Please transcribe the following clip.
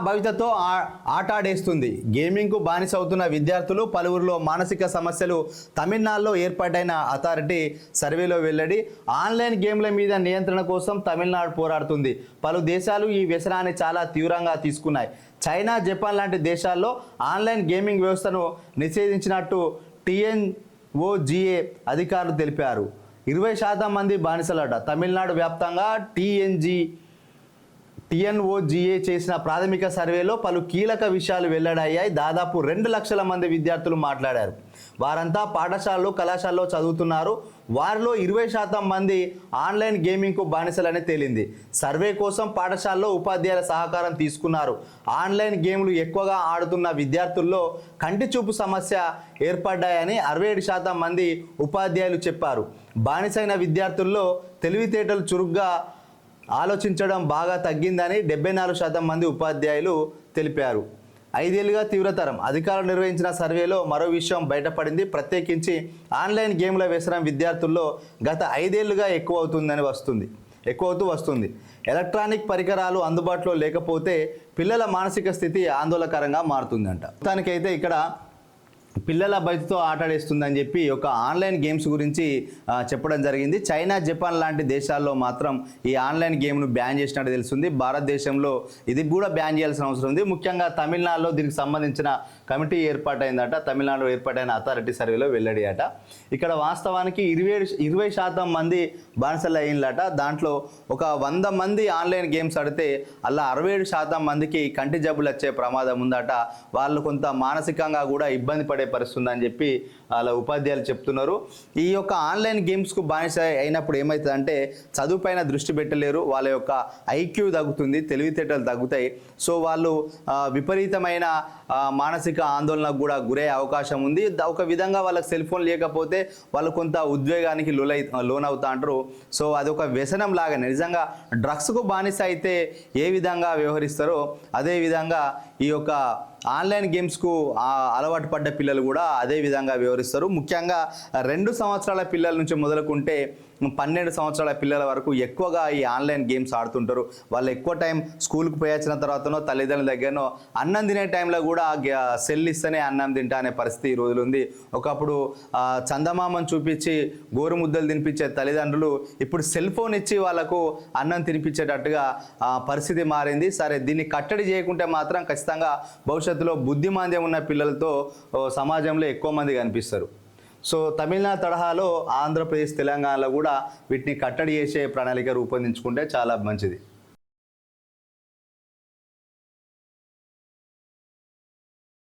భవితతో ఆటాడేస్తుంది. గేమింగ్కు బానిస అవుతున్న విద్యార్థులు పలువురిలో మానసిక సమస్యలు. తమిళనాడులో ఏర్పాటైన అథారిటీ సర్వేలో వెల్లడి. ఆన్లైన్ గేమ్ల మీద నియంత్రణ కోసం తమిళనాడు పోరాడుతుంది. పలు దేశాలు ఈ వ్యసనాన్ని చాలా తీవ్రంగా తీసుకున్నాయి. చైనా, జపాన్ లాంటి దేశాల్లో ఆన్లైన్ గేమింగ్ వ్యవస్థను నిషేధించినట్టు TNOGA అధికారులు తెలిపారు. 20% మంది బానిసలట. తమిళనాడు వ్యాప్తంగా TNOGA చేసిన ప్రాథమిక సర్వేలో పలు కీలక విషయాలు వెల్లడయ్యాయి. దాదాపు 2 లక్షల మంది విద్యార్థులు మాట్లాడారు. వారంతా పాఠశాలలో, కళాశాలలో చదువుతున్నారు. వారిలో 20% మంది ఆన్లైన్ గేమింగ్కు బానిసలని తేలింది. సర్వే కోసం పాఠశాలలో ఉపాధ్యాయుల సహకారం తీసుకున్నారు. ఆన్లైన్ గేమ్లు ఎక్కువగా ఆడుతున్న విద్యార్థుల్లో కంటి చూపు సమస్య ఏర్పడ్డాయని 67% మంది ఉపాధ్యాయులు చెప్పారు. బానిసైన విద్యార్థుల్లో తెలివితేటలు చురుగ్గా ఆలోచించడం బాగా తగ్గిందని 74% మంది ఉపాధ్యాయులు తెలిపారు. 5 ఏళ్లుగా తీవ్రతరం. అధికారులు నిర్వహించిన సర్వేలో మరో విషయం బయటపడింది. ప్రత్యేకించి ఆన్లైన్ గేమ్ల వ్యసనం విద్యార్థుల్లో గత 5 ఏళ్లుగా ఎక్కువవుతూ వస్తుంది. ఎలక్ట్రానిక్ పరికరాలు అందుబాటులో లేకపోతే పిల్లల మానసిక స్థితి ఆందోళనకరంగా మారుతుందంట. మొత్తానికైతే ఇక్కడ పిల్లల బయటతో ఆటాడేస్తుందని చెప్పి ఒక ఆన్లైన్ గేమ్స్ గురించి చెప్పడం జరిగింది. చైనా, జపాన్ లాంటి దేశాల్లో మాత్రం ఈ ఆన్లైన్ గేమ్ను బ్యాన్ చేసినట్టు తెలుస్తుంది. భారతదేశంలో ఇది కూడా బ్యాన్ చేయాల్సిన అవసరం ఉంది. ముఖ్యంగా తమిళనాడులో దీనికి సంబంధించిన కమిటీ ఏర్పాటైందట. తమిళనాడులో ఏర్పాటైన అథారిటీ సర్వేలో వెల్లడి అట. ఇక్కడ వాస్తవానికి 20% మంది బానిసలు అయ్యిందట. దాంట్లో ఒక 100 మంది ఆన్లైన్ గేమ్స్ ఆడితే అలా 67% మందికి కంటి జబ్బులు వచ్చే ప్రమాదం ఉందట. వాళ్ళు కొంత మానసికంగా కూడా ఇబ్బంది పడే పరిస్థితి అని చెప్పి వాళ్ళ ఉపాధ్యాయులు చెప్తున్నారు. ఈ యొక్క ఆన్లైన్ గేమ్స్కు బానిస అయినప్పుడు ఏమవుతుందంటే చదువుపైన దృష్టి పెట్టలేరు. వాళ్ళ యొక్క IQ తగ్గుతుంది, తెలివితేటలు తగ్గుతాయి. సో వాళ్ళు విపరీతమైన మానసిక ఆందోళనకు కూడా గురయ్యే అవకాశం ఉంది. ఒక విధంగా వాళ్ళకి సెల్ ఫోన్ లేకపోతే వాళ్ళు కొంత ఉద్వేగానికి లోనవుతా అంటారు. సో అదొక వ్యసనం లాగానే. నిజంగా డ్రగ్స్కు బానిస అయితే ఏ విధంగా వ్యవహరిస్తారో అదే విధంగా ఈ యొక్క ఆన్లైన్ గేమ్స్కు అలవాటు పడ్డ పిల్లలు కూడా అదే విధంగా వ్యవహరిస్తారు. ముఖ్యంగా 2 సంవత్సరాల పిల్లల నుంచి మొదలుకుంటే 12 సంవత్సరాల పిల్లల వరకు ఎక్కువగా ఈ ఆన్లైన్ గేమ్స్ ఆడుతుంటారు. వాళ్ళు ఎక్కువ టైం స్కూల్కి పోయి వచ్చిన తర్వాతనో తల్లిదండ్రుల దగ్గరనో అన్నం తినే టైంలో కూడా సెల్ ఇస్తేనే అన్నం తింటా అనే పరిస్థితి ఈ రోజులు ఉంది. ఒకప్పుడు చందమామను చూపించి గోరు ముద్దలు తినిపించే తల్లిదండ్రులు ఇప్పుడు సెల్ ఫోన్ ఇచ్చి వాళ్ళకు అన్నం తినిపించేటట్టుగా పరిస్థితి మారింది. సరే, దీన్ని కట్టడి చేయకుంటే మాత్రం ఖచ్చితంగా భవిష్యత్తులో బుద్ధిమాంద్యం ఉన్న పిల్లలతో సమాజంలో ఎక్కువ మంది కనిపిస్తారు. సో తమిళనాడు తరహాలో ఆంధ్రప్రదేశ్, తెలంగాణలో కూడా వీటిని కట్టడి చేసే ప్రణాళిక రూపొందించుకుంటే చాలా మంచిది.